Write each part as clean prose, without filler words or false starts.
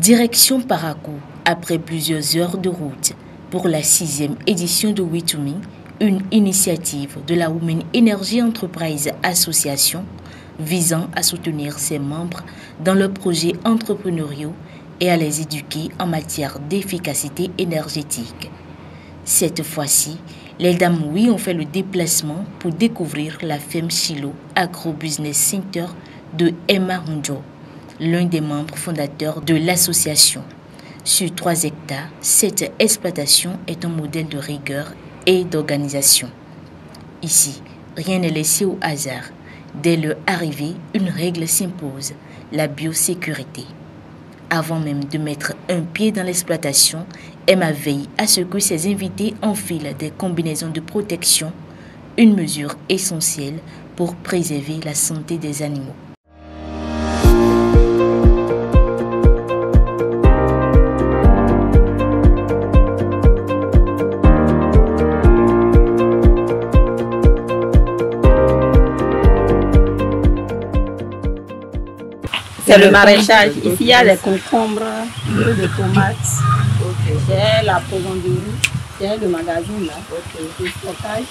Direction Parakou, après plusieurs heures de route, pour la 6e édition de We to Me, une initiative de la Women Energy Enterprise Association visant à soutenir ses membres dans leurs projets entrepreneuriaux et à les éduquer en matière d'efficacité énergétique. Cette fois-ci, les dames Oui ont fait le déplacement pour découvrir la ferme Chilo Agro Business Center de Emma Hunjo, l'un des membres fondateurs de l'association. Sur 3 hectares, cette exploitation est un modèle de rigueur et d'organisation. Ici, rien n'est laissé au hasard. Dès leur arrivée, une règle s'impose, la biosécurité. Avant même de mettre un pied dans l'exploitation, Emma veille à ce que ses invités enfilent des combinaisons de protection, une mesure essentielle pour préserver la santé des animaux. C'est le maraîchage. Ici, il y a des concombres, des tomates. J'ai la poivronnerie, j'ai le magasin là, le stockage,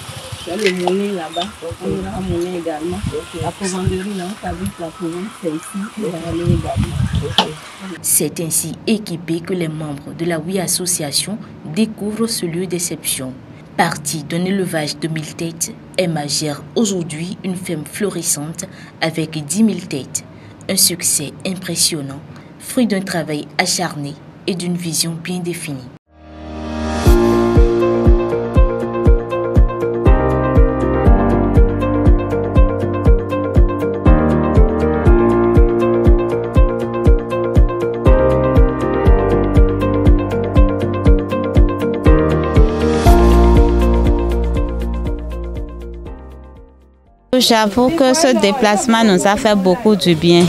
j'ai le monnaie là-bas. On a la monnaie également. La poivronnerie là, on fabrique la poivronnerie, c'est ici, et la monnaie également. C'est ainsi équipé que les membres de la Oui Association découvrent ce lieu d'exception. Partie d'un élevage de 1000 têtes, Emma gère aujourd'hui une ferme florissante avec 10 000 têtes. Un succès impressionnant, fruit d'un travail acharné et d'une vision bien définie. J'avoue que ce déplacement nous a fait beaucoup du bien.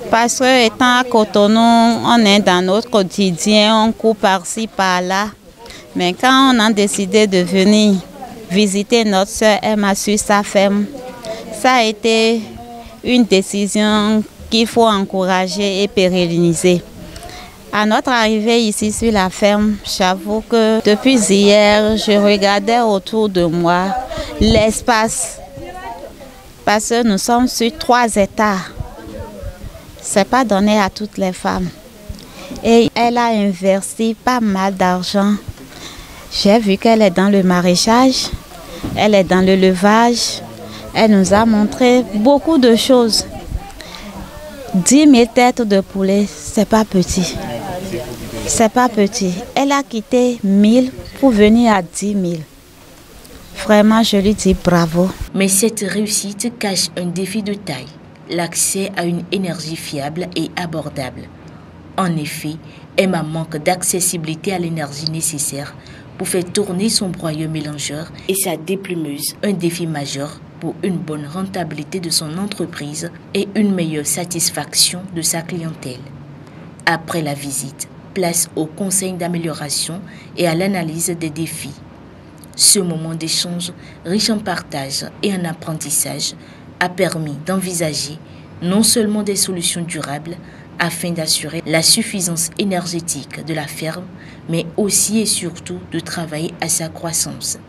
Parce que étant à Cotonou, on est dans notre quotidien, on court par-ci, par-là. Mais quand on a décidé de venir visiter notre soeur Emma sur sa ferme, ça a été une décision qu'il faut encourager et pérenniser. À notre arrivée ici sur la ferme, j'avoue que depuis hier, je regardais autour de moi l'espace. Parce que nous sommes sur 3 hectares. Ce n'est pas donné à toutes les femmes. Et elle a investi pas mal d'argent. J'ai vu qu'elle est dans le maraîchage, elle est dans l'élevage. Elle nous a montré beaucoup de choses. 10 000 têtes de poulet, c'est pas petit. C'est pas petit. Elle a quitté 1000 pour venir à 10 000. Vraiment, je lui dis bravo. Mais cette réussite cache un défi de taille, l'accès à une énergie fiable et abordable. En effet, Emma manque d'accessibilité à l'énergie nécessaire pour faire tourner son broyeur mélangeur et sa déplumeuse, un défi majeur pour une bonne rentabilité de son entreprise et une meilleure satisfaction de sa clientèle. Après la visite, place au conseil d'amélioration et à l'analyse des défis. Ce moment d'échange, riche en partage et en apprentissage, a permis d'envisager non seulement des solutions durables afin d'assurer la suffisance énergétique de la ferme, mais aussi et surtout de travailler à sa croissance.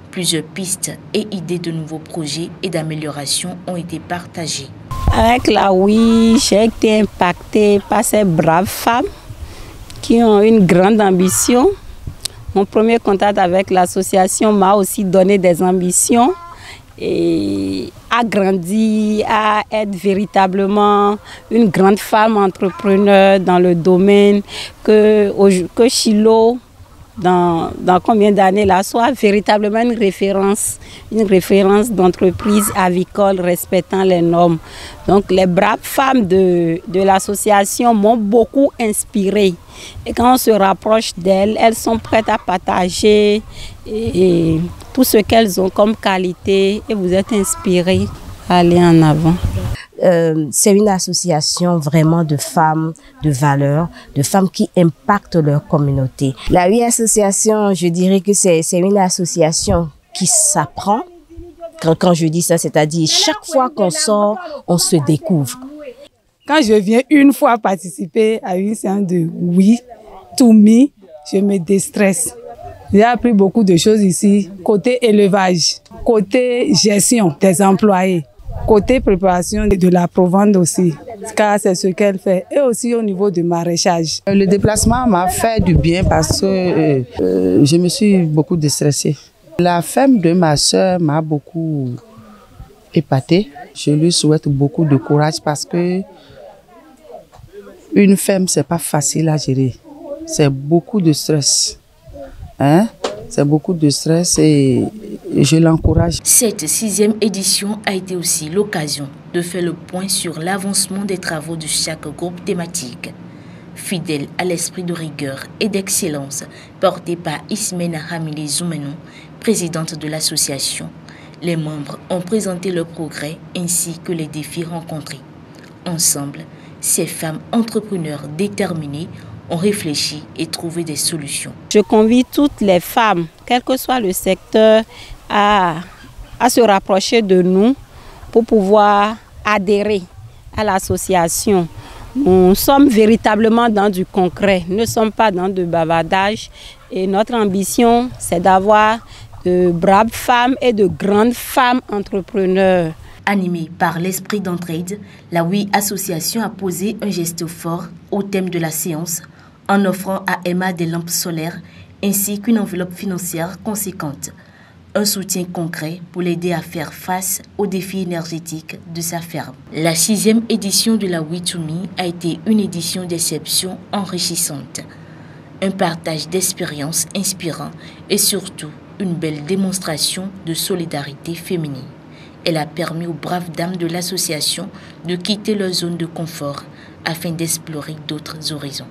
Plusieurs pistes et idées de nouveaux projets et d'amélioration ont été partagées. Avec la Oui, j'ai été impactée par ces braves femmes qui ont une grande ambition. Mon premier contact avec l'association m'a aussi donné des ambitions et a grandi à être véritablement une grande femme entrepreneur dans le domaine que Chilo, dans combien d'années là, soit véritablement une référence d'entreprise avicole respectant les normes. Donc les braves femmes de l'association m'ont beaucoup inspirée. Et quand on se rapproche d'elles, elles sont prêtes à partager et tout ce qu'elles ont comme qualité et vous êtes inspirés à aller en avant. C'est une association vraiment de femmes de valeur, de femmes qui impactent leur communauté. La Oui Association, je dirais que c'est une association qui s'apprend. Quand je dis ça, c'est-à-dire chaque fois qu'on sort, on se découvre. Quand je viens une fois participer à une séance de We2Me, je me déstresse. J'ai appris beaucoup de choses ici, côté élevage, côté gestion des employés, côté préparation de la provende aussi, car c'est ce qu'elle fait, et aussi au niveau du maraîchage. Le déplacement m'a fait du bien parce que je me suis beaucoup déstressée. La femme de ma soeur m'a beaucoup épatée. Je lui souhaite beaucoup de courage parce que une femme, c'est pas facile à gérer. C'est beaucoup de stress. C'est beaucoup de stress et je l'encourage. Cette 6e édition a été aussi l'occasion de faire le point sur l'avancement des travaux de chaque groupe thématique. Fidèle à l'esprit de rigueur et d'excellence porté par Ismena Hamile Zoumenou, présidente de l'association, les membres ont présenté leurs progrès ainsi que les défis rencontrés. Ensemble, ces femmes entrepreneurs déterminées ont réfléchi et trouvé des solutions. Je convie toutes les femmes, quel que soit le secteur, à se rapprocher de nous pour pouvoir adhérer à l'association. Nous sommes véritablement dans du concret, nous ne sommes pas dans de bavardage. Et notre ambition, c'est d'avoir de braves femmes et de grandes femmes entrepreneurs. Animée par l'esprit d'entraide, la WE Association a posé un geste fort au thème de la séance en offrant à Emma des lampes solaires ainsi qu'une enveloppe financière conséquente. Un soutien concret pour l'aider à faire face aux défis énergétiques de sa ferme. La 6e édition de la We2Me a été une édition d'exception enrichissante. Un partage d'expériences inspirant et surtout une belle démonstration de solidarité féminine. Elle a permis aux braves dames de l'association de quitter leur zone de confort afin d'explorer d'autres horizons.